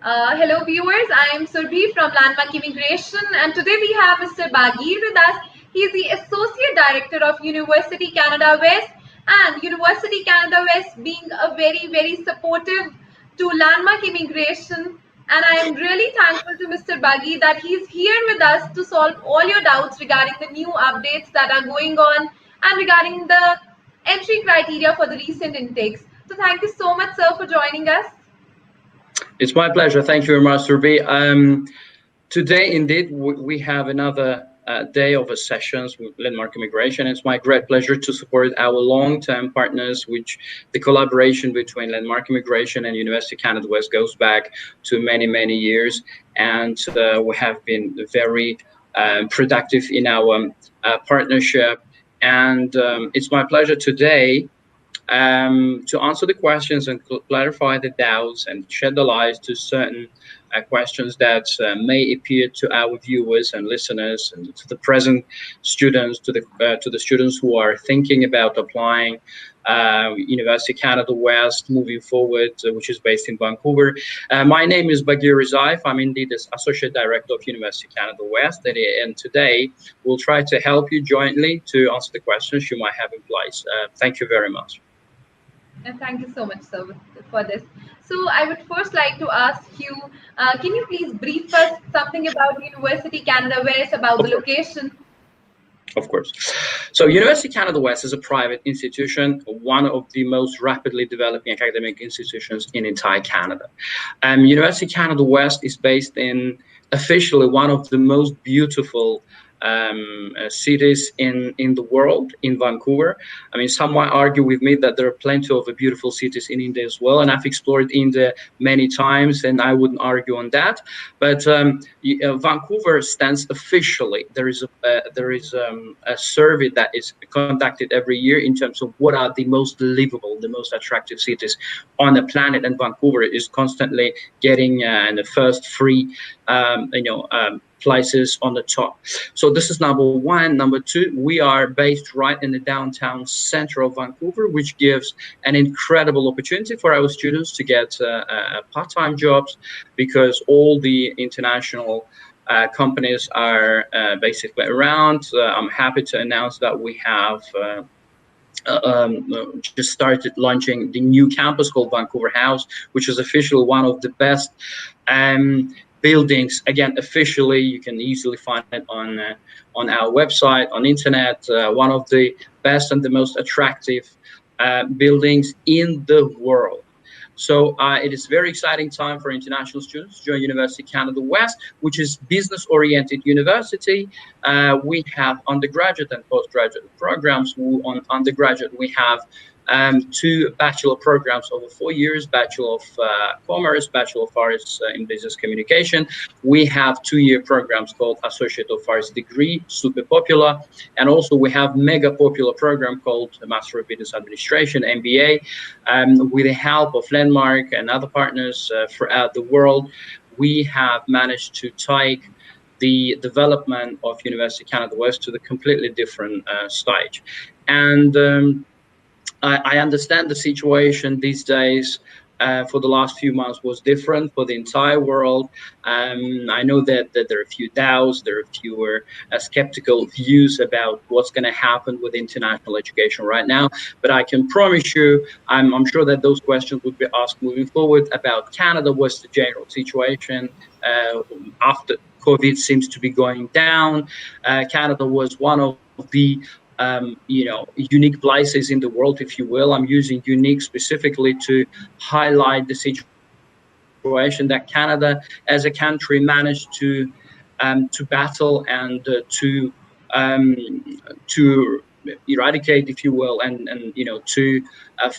Hello viewers, I am Surbi from Landmark Immigration, and today we have Mr. Bagir with us. He is the Associate Director of University Canada West, and University Canada West being a very supportive to Landmark Immigration. And I am really thankful to Mr. Bagir that he is here with us to solve all your doubts regarding the new updates that are going on and regarding the entry criteria for the recent intakes. So thank you so much, sir, for joining us. It's my pleasure. Thank you very much, Surbi. Today, indeed, we have another day of sessions with Landmark Immigration. It's my great pleasure to support our long-term partners, which the collaboration between Landmark Immigration and University of Canada West goes back to many years. And we have been very productive in our partnership. And it's my pleasure today to answer the questions and clarify the doubts and shed the light to certain questions that may appear to our viewers and listeners, and to the present students, to the students who are thinking about applying University of Canada West moving forward, which is based in Vancouver. My name is Bagir Rizaif. I'm indeed the Associate Director of University of Canada West, and today we'll try to help you jointly to answer the questions you might have in place. Thank you very much. And thank you so much, sir, for this. So I would first like to ask you, can you please brief us something about University Canada West, about the location? Of course. So University Canada West is a private institution, one of the most rapidly developing academic institutions in entire Canada. University Canada West is based in officially one of the most beautiful cities in the world, in Vancouver. I mean, some might argue with me that there are plenty of beautiful cities in India as well, and I've explored India many times, and I wouldn't argue on that. But Vancouver stands officially. There is a survey that is conducted every year in terms of what are the most livable, the most attractive cities on the planet, and Vancouver is constantly getting the first three, places on the top. So this is number one. Number two, we are based right in the downtown center of Vancouver, which gives an incredible opportunity for our students to get part-time jobs, because all the international companies are basically around. I'm happy to announce that we have just started launching the new campus called Vancouver House, which is officially one of the best buildings. Again, officially, you can easily find it on our website, on internet. One of the best and the most attractive buildings in the world. So it is a very exciting time for international students to join University of Canada West, which is business-oriented university. We have undergraduate and postgraduate programs. On undergraduate, we have two bachelor programs over 4 years, Bachelor of Commerce, Bachelor of Arts in Business Communication. We have 2-year programs called Associate of Arts degree, super popular. And also we have mega popular program called Master of Business Administration, MBA. With the help of Landmark and other partners throughout the world, we have managed to take the development of University of Canada West to the completely different stage. And I understand the situation these days for the last few months was different for the entire world. I know that there are a few doubts, there are fewer skeptical views about what's going to happen with international education right now. But I can promise you, I'm sure that those questions would be asked moving forward about Canada. What's the general situation after COVID seems to be going down? Canada was one of the unique places in the world, if you will. I'm using unique specifically to highlight the situation that Canada as a country managed to battle and to eradicate, if you will, and to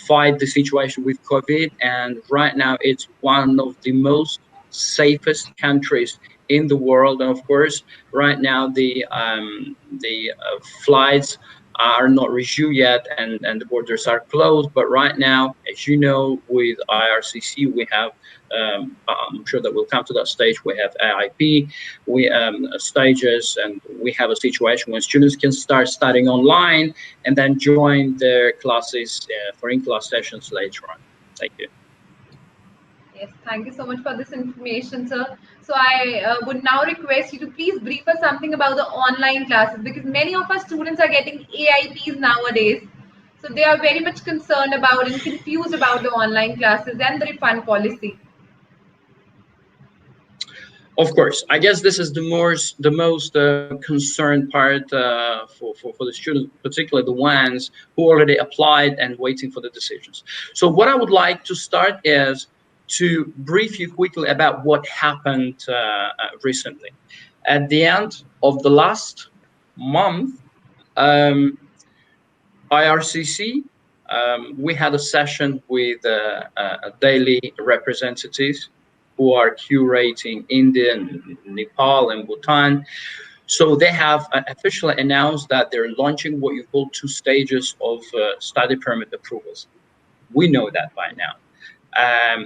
fight the situation with COVID. And right now it's one of the most safest countries in the world. And of course, right now the flights are not resumed yet, and the borders are closed. But right now, as you know, with IRCC, we have, I'm sure that we'll come to that stage, we have AIP, we stages, and we have a situation where students can start studying online and then join their classes for in-class sessions later on. Thank you. Yes, thank you so much for this information, sir. So I would now request you to please brief us something about the online classes because many of our students are getting AIPs nowadays. So they are very much concerned about and confused about the online classes and the refund policy. Of course, I guess this is the most concerned part for the students, particularly the ones who already applied and waiting for the decisions. So what I would like to start is to brief you quickly about what happened recently. At the end of the last month, um, IRCC, we had a session with daily representatives who are curating India, Nepal, and Bhutan. So they have officially announced that they're launching what you call two stages of study permit approvals. We know that by now.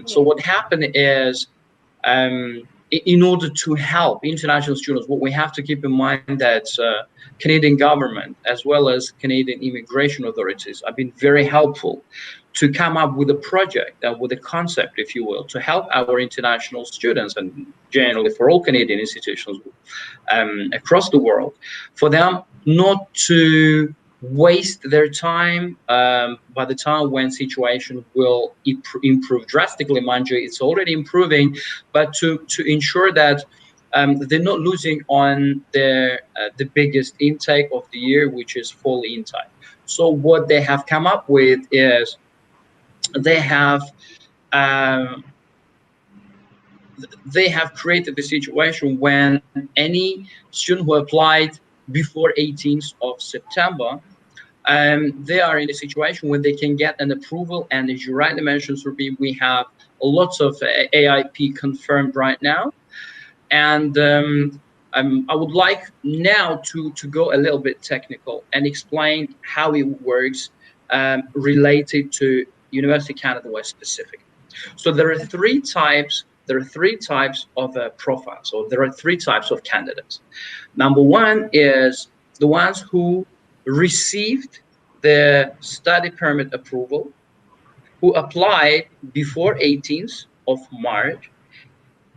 So Yes. what happened is, in order to help international students, what we have to keep in mind that Canadian government as well as Canadian immigration authorities have been very helpful to come up with a project, with a concept, if you will, to help our international students and generally for all Canadian institutions across the world, for them not to waste their time by the time when situation will improve drastically. Mind you, it's already improving, but to ensure that they're not losing on the biggest intake of the year, which is fall intake. So what they have come up with is they have um, they have created the situation when any student who applied before 18th of September, they are in a situation where they can get an approval. And as you rightly mentioned, Surbi, we have lots of AIP confirmed right now. And I would like now to go a little bit technical and explain how it works related to University of Canada West specifically. So there are Okay. three types. There are three types of profiles. So there are three types of candidates. Number one is the ones who received the study permit approval, who applied before 18th of March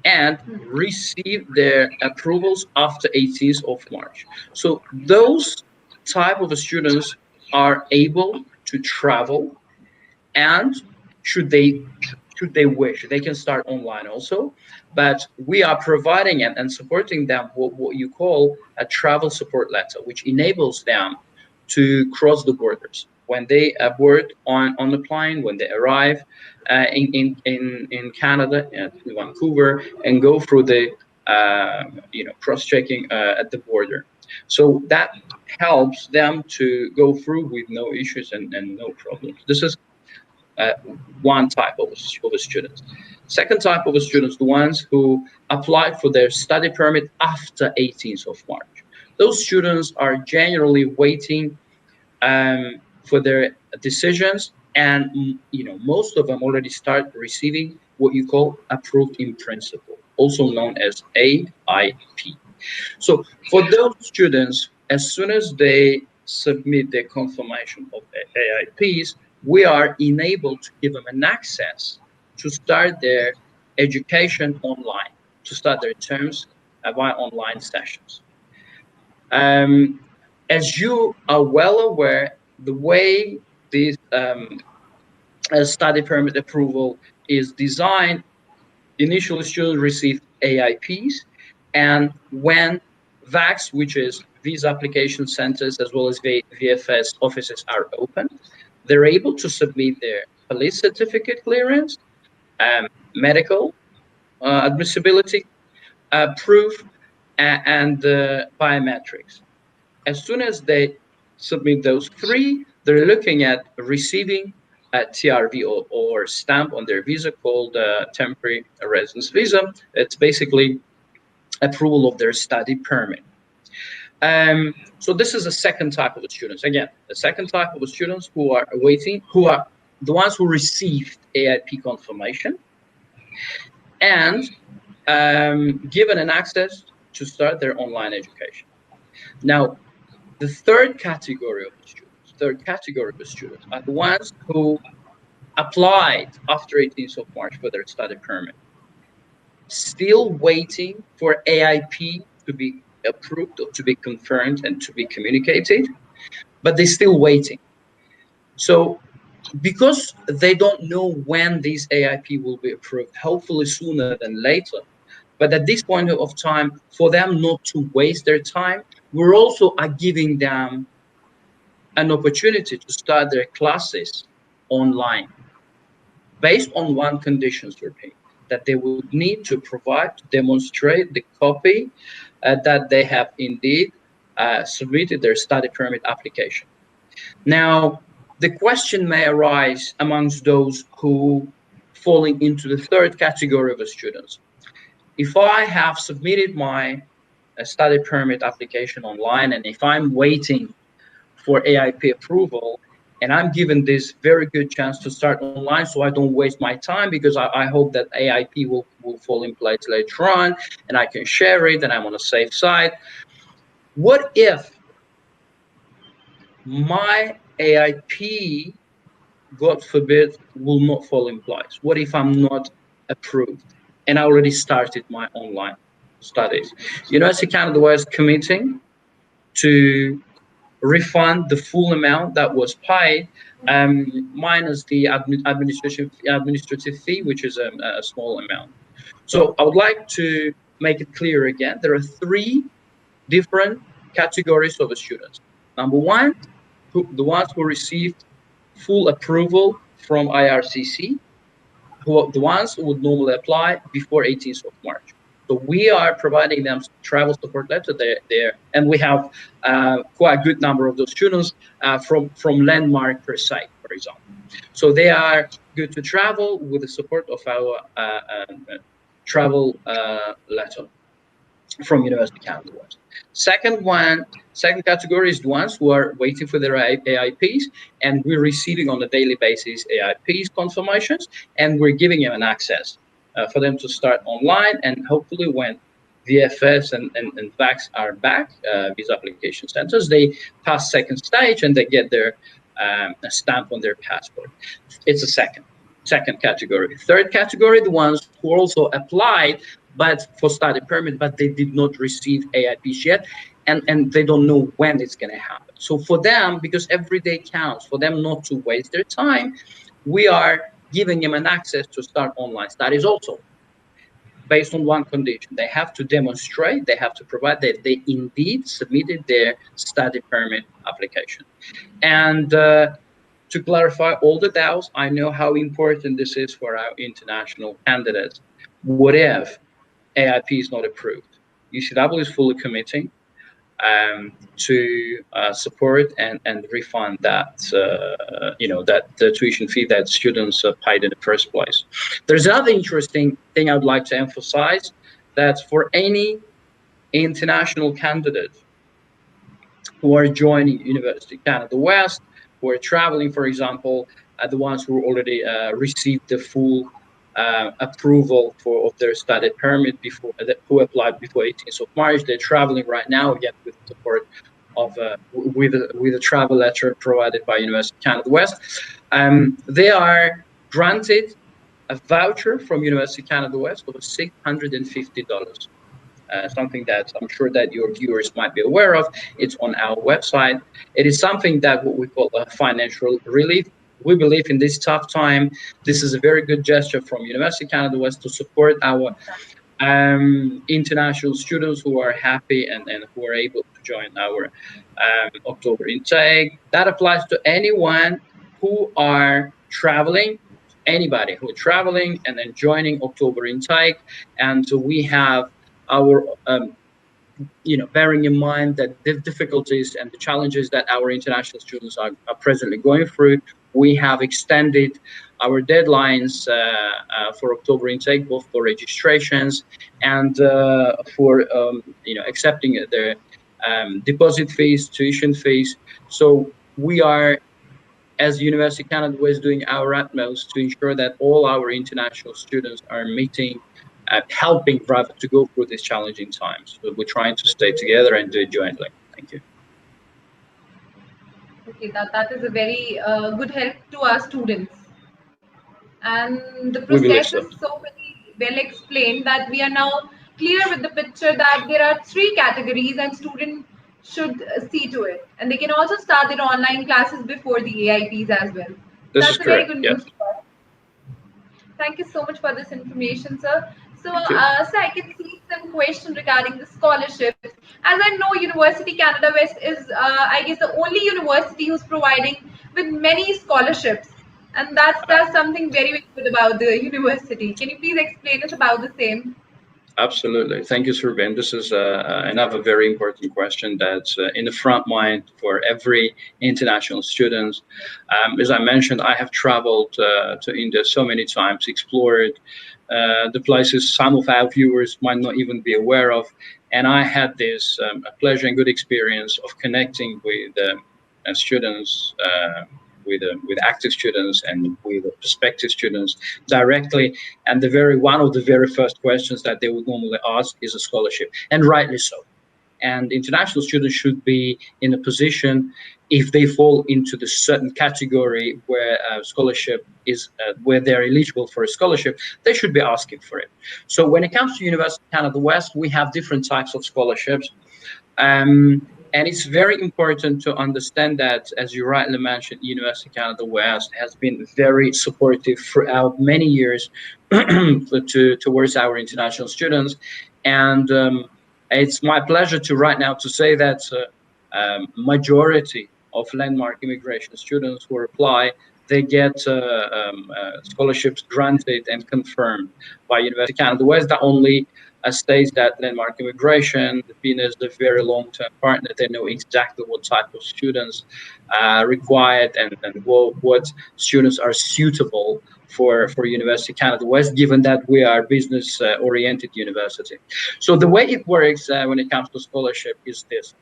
and received their approvals after 18th of March. So those type of students are able to travel, and should they should they wish, they can start online also. But we are providing and supporting them what you call a travel support letter, which enables them to cross the borders when they board on the plane, when they arrive in Canada, in Vancouver, and go through the cross-checking at the border. So that helps them to go through with no issues and no problems. This is uh, one type of students. Second type of students, the ones who applied for their study permit after 18th of March. Those students are generally waiting for their decisions, and most of them already start receiving what you call approved in principle, also known as AIP. So for those students, as soon as they submit their confirmation of AIPs, we are enabled to give them an access to start their education online, to start their terms via online sessions. Um, as you are well aware, the way this study permit approval is designed, initially students receive AIPs, and when VACs, which is visa application centers as well as VFS offices, are open, they're able to submit their police certificate clearance, medical admissibility proof, and biometrics. As soon as they submit those three, they're looking at receiving a TRV, or stamp on their visa called temporary residence visa. It's basically approval of their study permit. So this is a second type of students. Again, the second type of students who are awaiting, who are the ones who received AIP confirmation and given an access to start their online education. Now, the third category of students are the ones who applied after 18th of March for their study permit, still waiting for AIP to be approved or to be confirmed and to be communicated, but they're still waiting. So because they don't know when this AIP will be approved, hopefully sooner than later, but at this point of time, for them not to waste their time, we're also are giving them an opportunity to start their classes online based on one condition, Surpay, that they would need to provide to demonstrate the copy that they have indeed submitted their study permit application. Now, the question may arise amongst those who falling into the third category of students. If I have submitted my study permit application online, and if I'm waiting for AIP approval, and I'm given this very good chance to start online so I don't waste my time, because I hope that AIP will fall in place later on and I can share it and I'm on a safe side. What if my AIP, God forbid, will not fall in place? What if I'm not approved and I already started my online studies? University of Canada was committing to refund the full amount that was paid, minus the administrative fee, which is a small amount. So I would like to make it clear again. There are three different categories of the students. Number one, the ones who received full approval from IRCC, the ones who would normally apply before 18th of March. So we are providing them travel support letter there, and we have quite a good number of those students from Landmark per site, for example. So they are good to travel with the support of our travel letter from University of Canada West. Second category is the ones who are waiting for their AIPs, and we're receiving on a daily basis AIPs confirmations, and we're giving them an access for them to start online, and hopefully when VFS and VACs are back, visa application centers, they pass second stage and they get their stamp on their passport. It's a second category. Third category, the ones who also applied but for study permit, but they did not receive AIPs yet, and they don't know when it's going to happen. So for them, because every day counts, for them not to waste their time, we are giving them an access to start online studies also, based on one condition. They have to demonstrate, they have to provide that they indeed submitted their study permit application. And to clarify all the doubts, I know how important this is for our international candidates. What if AIP is not approved? UCW is fully committing to support and refund that, that the tuition fee that students paid in the first place. There's another interesting thing I'd like to emphasize, that for any international candidate who are joining University of Canada West, who are traveling, for example, the ones who already received the full approval of their study permit before, who applied before 18th of March. They're traveling right now, again with the support of with a travel letter provided by University of Canada West. They are granted a voucher from University of Canada West of $650. Something that I'm sure that your viewers might be aware of. It's on our website. It is something that what we call a financial relief. We believe in this tough time, this is a very good gesture from University of Canada West to support our international students who are happy and who are able to join our October intake. That applies to anyone who are traveling, anybody who are traveling and then joining October intake. And so we have our bearing in mind that the difficulties and the challenges that our international students are presently going through, we have extended our deadlines for October intake, both for registrations and for accepting their deposit fees, tuition fees. So we are, as University of Canada West, doing our utmost to ensure that all our international students are meeting, helping rather to go through these challenging times. So we're trying to stay together and do it jointly. Thank you. Okay, that is a very good help to our students. and the We believe process so. is so very well explained that we are now clear with the picture that there are three categories and students should see to it, and they can also start their online classes before the AIPs as well. This is That's a very correct. good Yes. news for us. Thank you so much for this information, sir. So, Thank you. sir, I can see some question regarding the scholarships. As I know, University Canada West is, I guess, the only university who's providing with many scholarships, and that's something very, very good about the university. Can you please explain us about the same? Absolutely. Thank you, Survin. This is another very important question that's in the front mind for every international student. As I mentioned, I have traveled to India so many times, explored the places some of our viewers might not even be aware of. And I had this a pleasure and good experience of connecting with students. With active students and with prospective students directly, and the very one of the very first questions that they would normally ask is a scholarship, and rightly so. And international students should be in a position, if they fall into the certain category where scholarship is where they're eligible for a scholarship, they should be asking for it. So when it comes to University of Canada West, we have different types of scholarships. And it's very important to understand that, as you rightly mentioned, University of Canada West has been very supportive throughout many years towards our international students. And it's my pleasure to right now to say that majority of landmark immigration students who apply, they get scholarships granted and confirmed by University of Canada West. That only states that landmark immigration, the PIN is a very long-term partner. They know exactly what type of students required, and what students are suitable for University of Canada West, given that we are business oriented university. So the way it works when it comes to scholarship is this: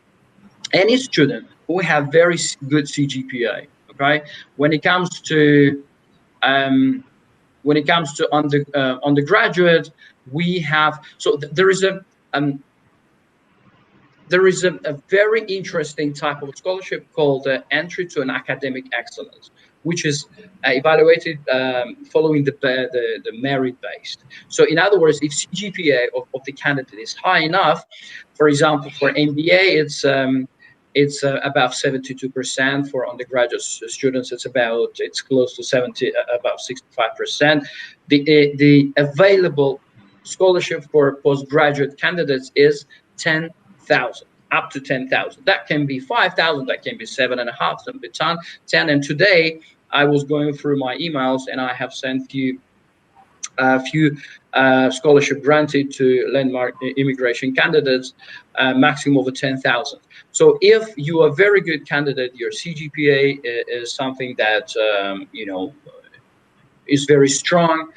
any student who have very good CGPA, okay, when it comes to um, undergraduate, we have um, there is a very interesting type of scholarship called entry to an academic excellence, which is evaluated following the merit based. So in other words, if CGPA of the candidate is high enough, for example, for MBA, it's about 72%. For undergraduate students, it's close to 70, about 65%. The available scholarship for postgraduate candidates is 10,000, up to 10,000. That can be 5,000, that can be 7.5, that can be 10. And today I was going through my emails, and I have sent you a few scholarship granted to landmark immigration candidates, maximum over 10,000. So if you are a very good candidate, your CGPA is something that is very strong,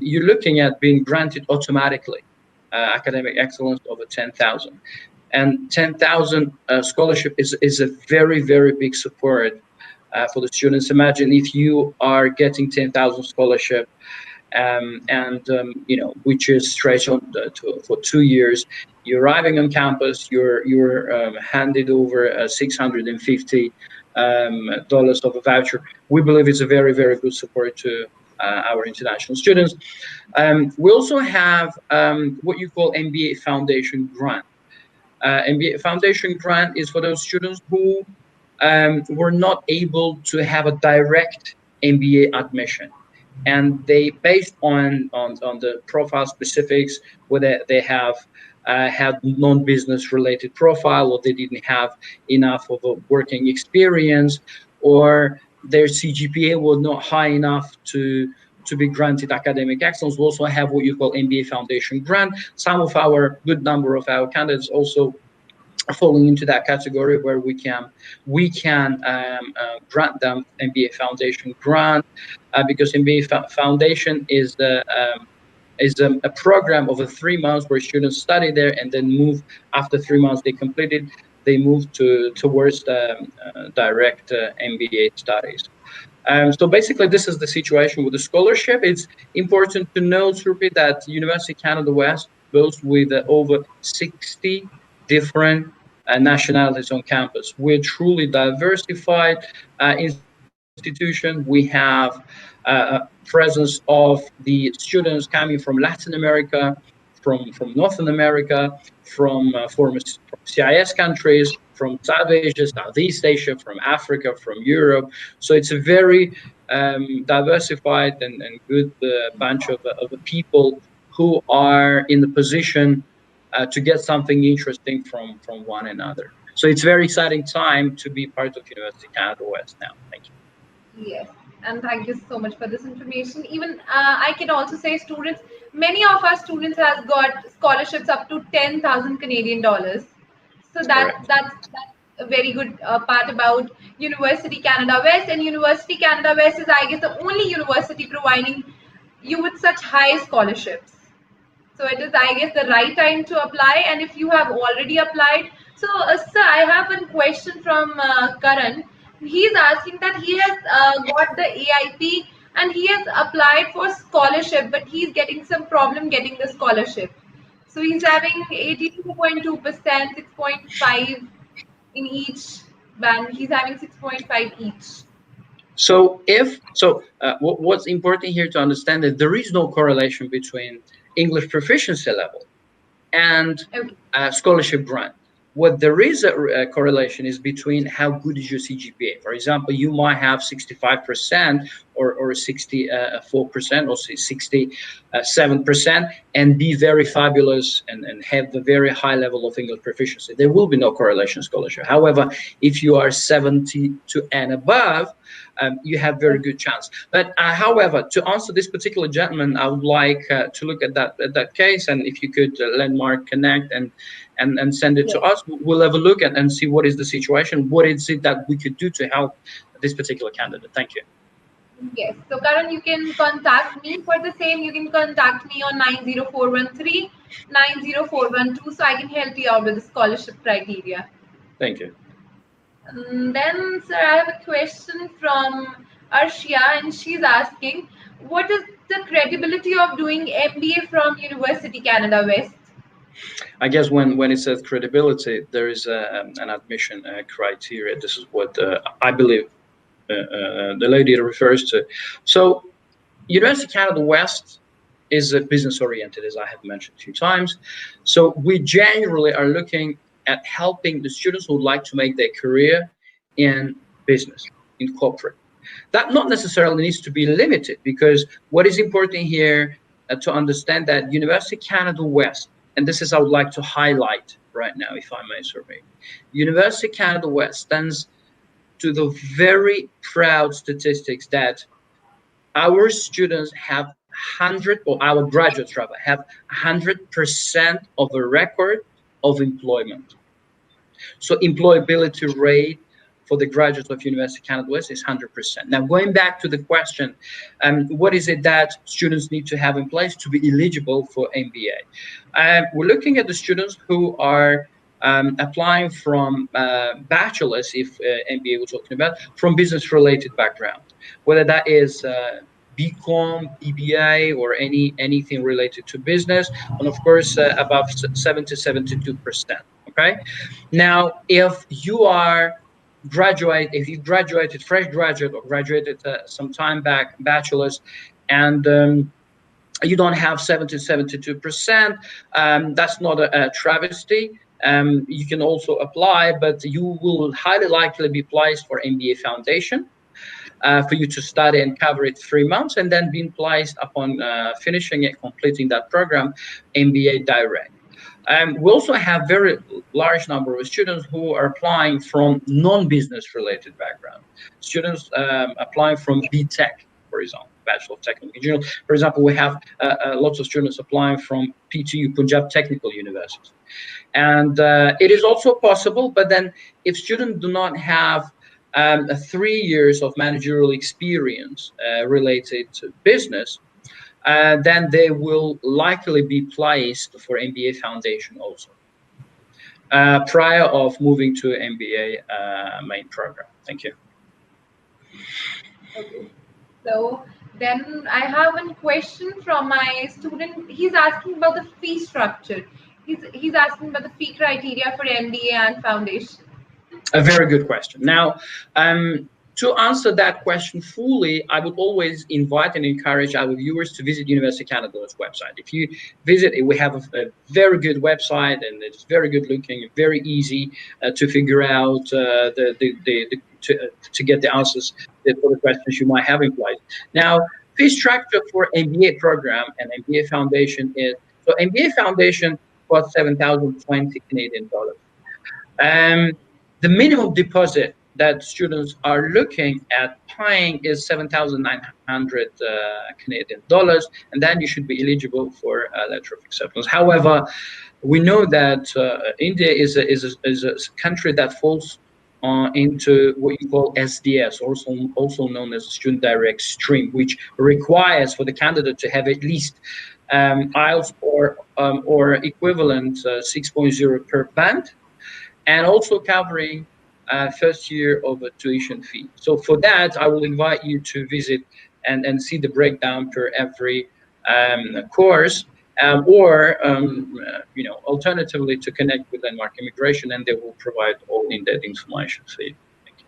you're looking at being granted automatically academic excellence over 10,000. And 10,000 scholarship is a very, very big support for the students. Imagine if you are getting 10,000 scholarship, which is stretched on for 2 years. You're arriving on campus. You're handed over $650 of a voucher. We believe it's a very, very good support to our international students. We also have what you call MBA Foundation Grant. MBA Foundation Grant is for those students who were not able to have a direct MBA admission, and they, based on the profile specifics, whether they have had non-business related profile, or they didn't have enough of a working experience, or their CGPA was not high enough to be granted academic excellence. We also have what you call MBA Foundation Grant. Some of our good number of our candidates also falling into that category, where we can grant them MBA Foundation Grant, because MBA Foundation is a program over 3 months where students study there, and then move, after 3 months they move towards direct MBA studies. So basically, this is the situation with the scholarship. It's important to note, Rupi, that University of Canada West boasts with over 60 different nationalities on campus. We're truly diversified institution. We have presence of the students coming from Latin America, from Northern America, from CIS countries, from South Asia, Southeast Asia, from Africa, from Europe. So it's a very diversified and good bunch of people who are in the position to get something interesting from one another. So it's a very exciting time to be part of University Canada West now. Thank you. Yes, and thank you so much for this information. Even I can also say, students, many of our students has got scholarships up to 10,000 Canadian dollars. So Correct. that's a very good part about University Canada West. And University Canada West is, I guess, the only university providing you with such high scholarships. So it is, I guess, the right time to apply. And if you have already applied, so sir, I have one question from Karan. He's asking that he has got the AIP and he has applied for scholarship, but he's getting some problem getting the scholarship. So he's having 82.2%, 6.5 in each band. He's having 6.5 each. What's important here to understand that there is no correlation between English proficiency level and Okay. scholarship grant. What there is a correlation is between how good is your CGPA. For example, you might have 65% or 64% or 67% and be very fabulous and have the very high level of English proficiency. There will be no correlation scholarship. However, if you are 72 and above, you have very good chance. But however, to answer this particular gentleman, I would like to look at that case, and if you could let Mark connect and send it to Yes. us, we'll have a look and see what is the situation, what is it that we could do to help this particular candidate. Thank you. Yes. So Karan, you can contact me for the same. You can contact me on 90413 90412, so I can help you out with the scholarship criteria. Thank you. Then, sir, I have a question from Arshia, and she's asking, what is the credibility of doing MBA from University Canada West? I guess when it says credibility, there is an admission criteria. This is what I believe the lady refers to. So, University Canada West is business oriented, as I have mentioned a few times. So we generally are looking at helping the students who would like to make their career in business, in corporate. That not necessarily needs to be limited, because what is important here to understand that University Canada West, and this is I would like to highlight right now, if I may, survey, University Canada West stands to the very proud statistics that our students have 100, or our graduates rather, have 100% of a record of employment. So employability rate for the graduates of University Canada West is 100%. Now, going back to the question, what is it that students need to have in place to be eligible for MBA? We're looking at the students who are applying from bachelor's, if MBA we're talking about, from business-related background, whether that is BCom, BBA, or anything related to business, and of course above 72%. Okay. Now, if you graduated, fresh graduate, or graduated some time back, bachelor's, and you don't have 72%, that's not a travesty. You can also apply, but you will highly likely be placed for Mba Foundation. For you to study and cover it 3 months, and then being placed upon finishing it, completing that program, MBA direct. We also have very large number of students who are applying from non-business related background. Students applying from BTech, for example, Bachelor of Technical Engineering. For example, we have lots of students applying from PTU, Punjab Technical University. And it is also possible, but then if students do not have 3 years of managerial experience related to business, then they will likely be placed for MBA Foundation also, prior of moving to MBA main program. Thank you. Okay. So then I have one question from my student. He's asking about the fee structure. He's asking about the fee criteria for MBA and foundation. A very good question. Now, To answer that question fully, I would always invite and encourage our viewers to visit University Canada's website. If you visit it, we have a very good website, and it's very good looking, very easy to figure out to get the answers for the questions you might have in place. Now, fee structure for MBA program and MBA Foundation is, so MBA Foundation costs 7,020 Canadian dollars. The minimum deposit that students are looking at paying is 7,900 Canadian dollars, and then you should be eligible for a letter of acceptance. However, we know that India is a country that falls into what you call SDS, also known as student direct stream, which requires for the candidate to have at least IELTS or equivalent 6.0 per band, and also covering first year of a tuition fee. So for that, I will invite you to visit and see the breakdown per every course, or alternatively to connect with Landmark Immigration, and they will provide all in that information for you. Thank you.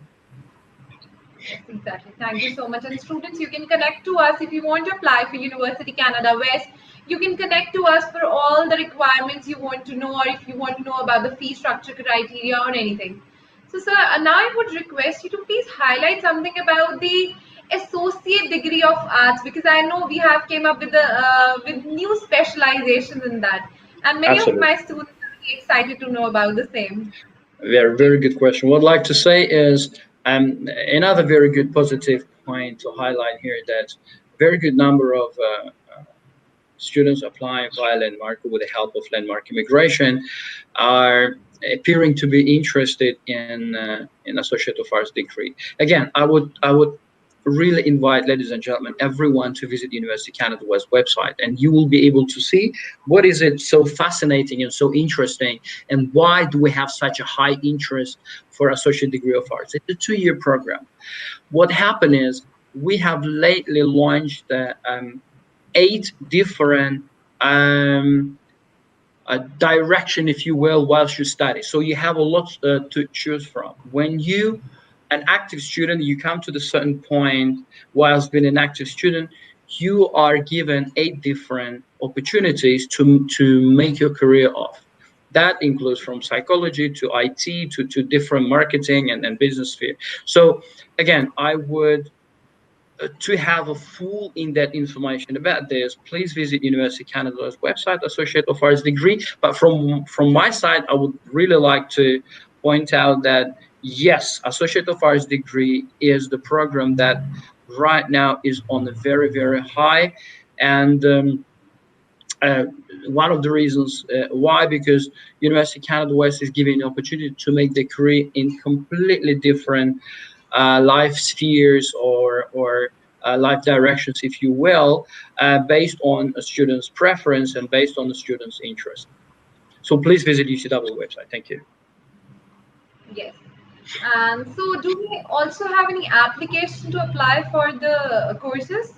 Yes, exactly. Thank you so much. And students, you can connect to us if you want to apply for University Canada West. You can connect to us for all the requirements you want to know, or if you want to know about the fee structure criteria or anything. So, sir, now I would request you to please highlight something about the associate degree of arts, because I know we have came up with the with new specializations in that, and many of Absolutely. my students are really excited to know about the same. Very, very good question. What I'd like to say is another very good positive point to highlight here, that very good number of students applying via Landmark with the help of Landmark Immigration are appearing to be interested in Associate of Arts degree. Again, I would really invite, ladies and gentlemen, everyone to visit University Canada West website, and you will be able to see what is it so fascinating and so interesting, and why do we have such a high interest for Associate degree of Arts. It's a 2-year program. What happened is we have lately launched 8 different direction, if you will, whilst you study. So you have a lot to choose from. When you an active student, you come to the certain point whilst being an active student, you are given 8 different opportunities to make your career off. That includes from psychology to IT to different marketing and business sphere. So again, I would to have a full in-depth information about this, please visit University Canada's website, Associate of Arts degree. But from my side, I would really like to point out that yes, Associate of Arts degree is the program that right now is on a very, very high. And uh, one of the reasons why, because University Canada West is giving an opportunity to make the career in completely different life spheres or life directions, if you will, based on a student's preference and based on the student's interest. So please visit UCW website. Thank you. Yes. And so, do we also have any application to apply for the courses?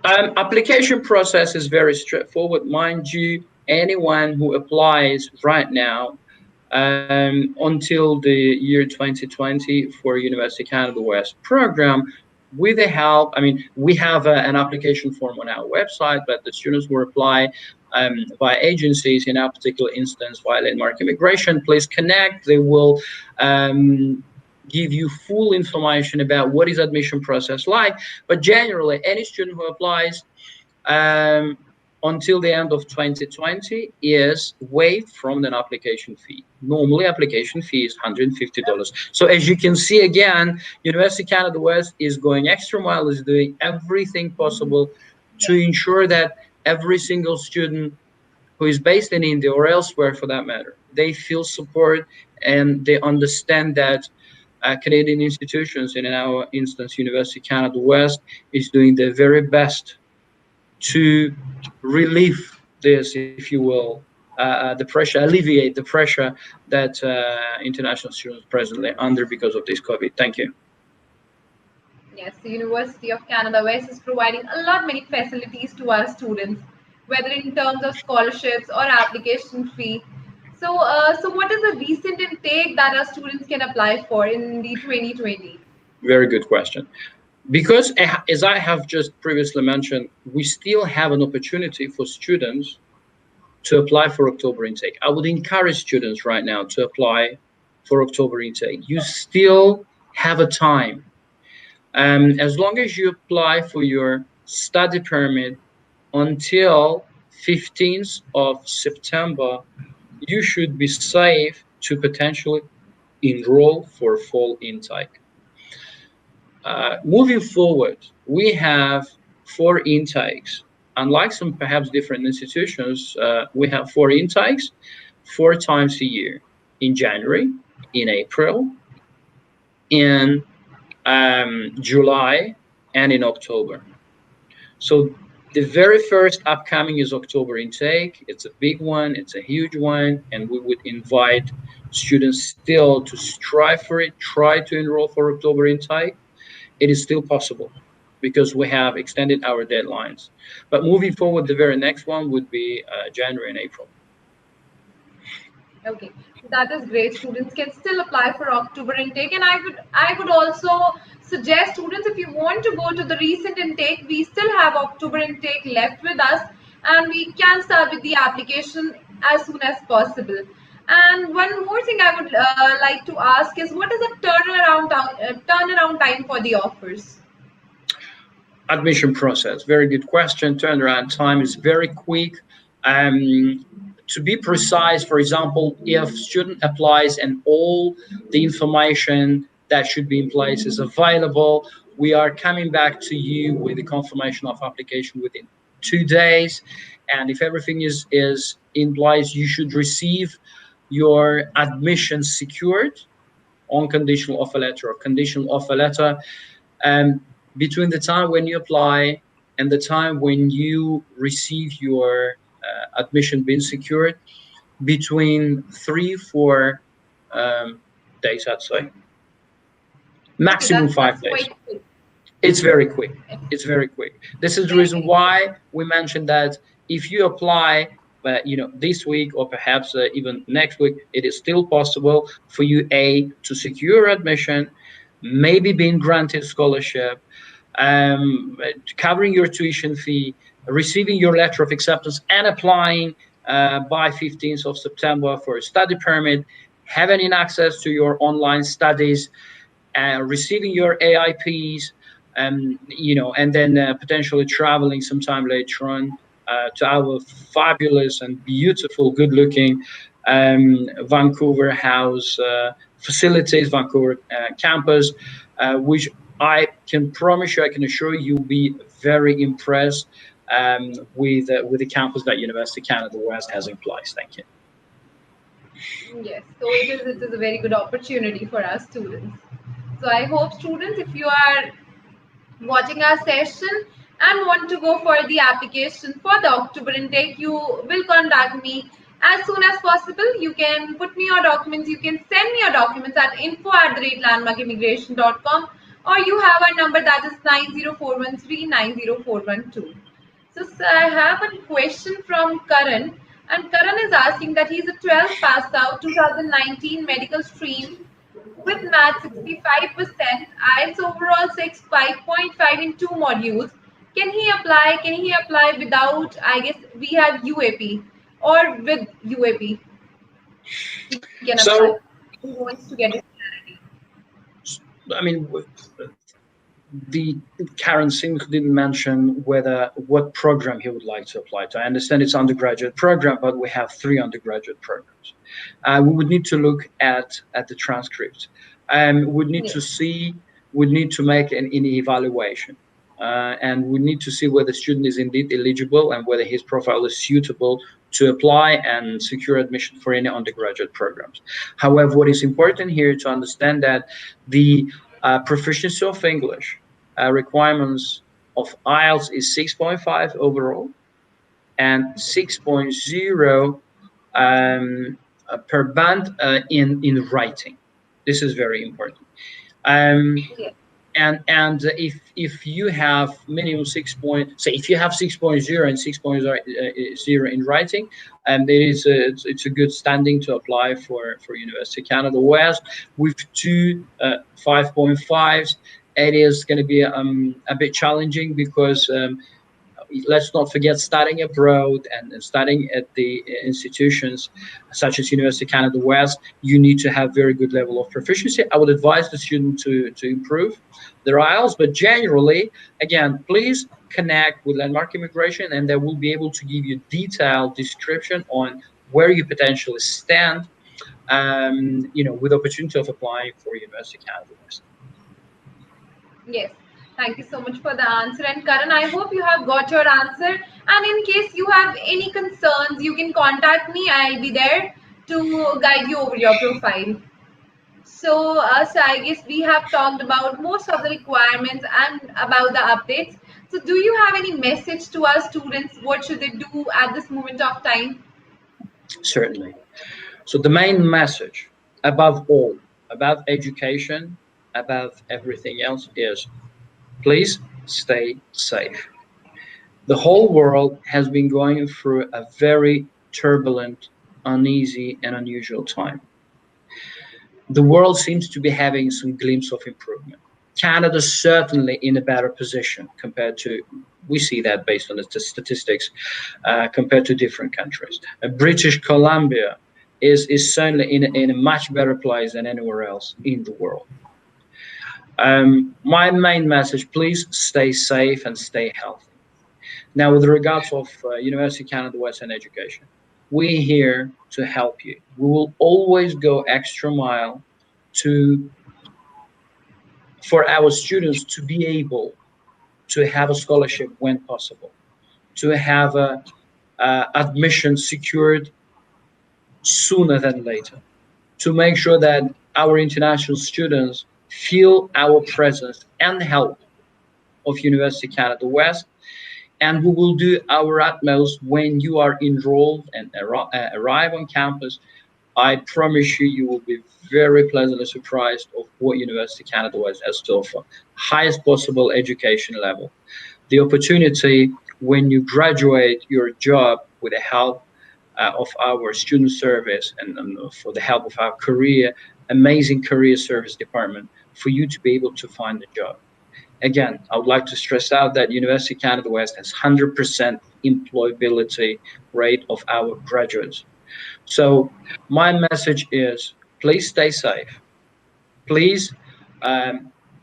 Application process is very straightforward. Mind you, anyone who applies right now until the year 2020 for University Canada West program, with the help, I mean, we have an application form on our website, but the students will apply by agencies, in our particular instance, via Landmark Immigration. Please connect. They will give you full information about what is admission process like. But generally, any student who applies um, until the end of 2020 is waived from an application fee. Normally, application fee is $150. So as you can see, again, University Canada West is going extra mile, is doing everything possible to ensure that every single student who is based in India or elsewhere for that matter, they feel support and they understand that Canadian institutions, in our instance, University Canada West, is doing their very best to relieve this, if you will, the pressure, alleviate the pressure that international students presently under because of this COVID. Thank you. Yes, the University of Canada West is providing a lot many facilities to our students, whether in terms of scholarships or application fee. So, what is the recent intake that our students can apply for in the 2020? Very good question. Because as I have just previously mentioned, we still have an opportunity for students to apply for October intake. I would encourage students right now to apply for October intake. You still have a time. As long as you apply for your study permit until 15th of September, you should be safe to potentially enroll for fall intake. Moving forward, we have four intakes. Unlike some perhaps different institutions, we have four intakes, four times a year, in January, in April, in July, and in October. So the very first upcoming is October intake. It's a big one, it's a huge one, and we would invite students still to strive for it, try to enroll for October intake. It is still possible because we have extended our deadlines. But moving forward, the very next one would be January and April. Okay, that is great. Students can still apply for October intake, and I would also suggest students, if you want to go to the recent intake, we still have October intake left with us, and we can start with the application as soon as possible. And one more thing I would like to ask is, what is the turnaround time for the offers? Admission process, very good question. Turnaround time is very quick. Um, to be precise, for example, if student applies and all the information that should be in place is available, we are coming back to you with the confirmation of application within 2 days. And if everything is in place, you should receive your admission secured on conditional offer letter or conditional offer letter. And between the time when you apply and the time when you receive your admission being secured, between 3 4 days, I'd say, Okay, maximum that's 5 days. quite quick. It's very quick. It's very quick. This is the reason why we mentioned that if you apply, this week or perhaps even next week, it is still possible for you to secure admission, maybe being granted scholarship, covering your tuition fee, receiving your letter of acceptance, and applying by 15th of September for a study permit, having access to your online studies, receiving your AIPs, and then potentially traveling sometime later on to our fabulous and beautiful, good-looking Vancouver house facilities, Vancouver campus, which I can promise you, I can assure you, you'll be very impressed with the campus that University of Canada West has in place. Thank you. Yes, so it is a very good opportunity for our students. So I hope students, if you are watching our session and want to go for the application for the October intake, you will contact me as soon as possible. You can put me your documents, you can send me your documents at info@landmarkimmigration.com, or you have our number, that is 90413 So sir, I have a question from Karan, and Karan is asking that he's a 12th passed out 2019 medical stream with math 65%, IELTS overall 6, 5.5 in two modules. Can he apply? Can he apply without, I guess we have UAP, or with UAP? He can apply. So, He wants to get it clarity. I mean, the Karen Singh didn't mention what program he would like to apply to. I understand it's undergraduate program, but we have three undergraduate programs. We would need to look at the transcript. We'd need to Yes. see, we'd need to make an evaluation. And we need to see whether the student is indeed eligible and whether his profile is suitable to apply and secure admission for any undergraduate programs. However, what is important here to understand that the proficiency of English requirements of IELTS is 6.5 overall and 6.0 per band in writing. This is very important. Um, Yes. and if you have minimum 6 point, say if you have 6.0 and 6.0 in writing, it's a good standing to apply for University of Canada West. With two 5.5s, it is going to be a bit challenging because let's not forget, studying abroad and studying at the institutions such as University of Canada West, you need to have very good level of proficiency. I would advise the student to improve their IELTS, but generally, again, please connect with Landmark Immigration, and they will be able to give you detailed description on where you potentially stand, with opportunity of applying for University of Canada West. Yes. Thank you so much for the answer. And Karan, I hope you have got your answer. And in case you have any concerns, you can contact me. I'll be there to guide you over your profile. So I guess we have talked about most of the requirements and about the updates. So do you have any message to our students? What should they do at this moment of time? Certainly. So the main message, above all, above education, above everything else, is please stay safe. The whole world has been going through a very turbulent, uneasy, and unusual time. The world seems to be having some glimpse of improvement. Canada is certainly in a better position compared to, we see that based on the statistics, compared to different countries. British Columbia is certainly in a much better place than anywhere else in the world. My main message, please stay safe and stay healthy. Now, with regards of University of Canada West and education, we're here to help you. We will always go extra mile to for our students to be able to have a scholarship when possible, to have a admission secured sooner than later, to make sure that our international students feel our presence and help of University of Canada West, and we will do our utmost when you are enrolled and arrive on campus. I promise you, you will be very pleasantly surprised of what University of Canada West has to offer. Highest possible education level. The opportunity when you graduate your job with the help of our student service and for the help of our amazing career service department, for you to be able to find a job. Again, I would like to stress out that University of Canada West has 100% employability rate of our graduates. So my message is, please stay safe. Please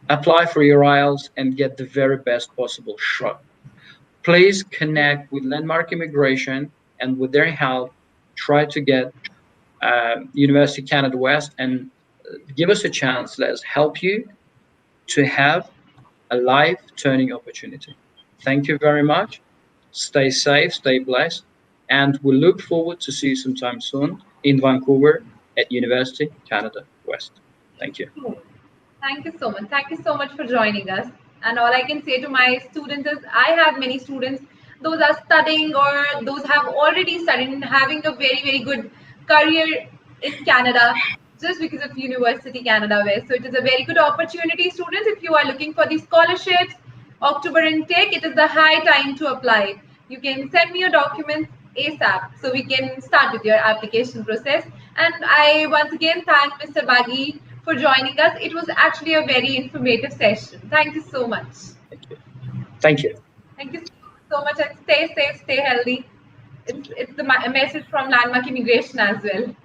apply for your IELTS and get the very best possible shot. Please connect with Landmark Immigration, and with their help, try to get University of Canada West and give us a chance. Let's help you to have a life-turning opportunity. Thank you very much. Stay safe, stay blessed, and we look forward to see you sometime soon in Vancouver at University Canada West. Thank you. Thank you so much. Thank you so much for joining us. And all I can say to my students is I have many students, those are studying or those have already studied and having a very, very good career in Canada just because of University Canada West. So it is a very good opportunity, students, if you are looking for these scholarships, October intake, it is the high time to apply. You can send me your documents ASAP so we can start with your application process. And I once again thank Mr. Bagir for joining us. It was actually a very informative session. Thank you so much. Thank you. Thank you. Thank you so much, and stay safe, stay healthy. It's the message from Landmark Immigration as well.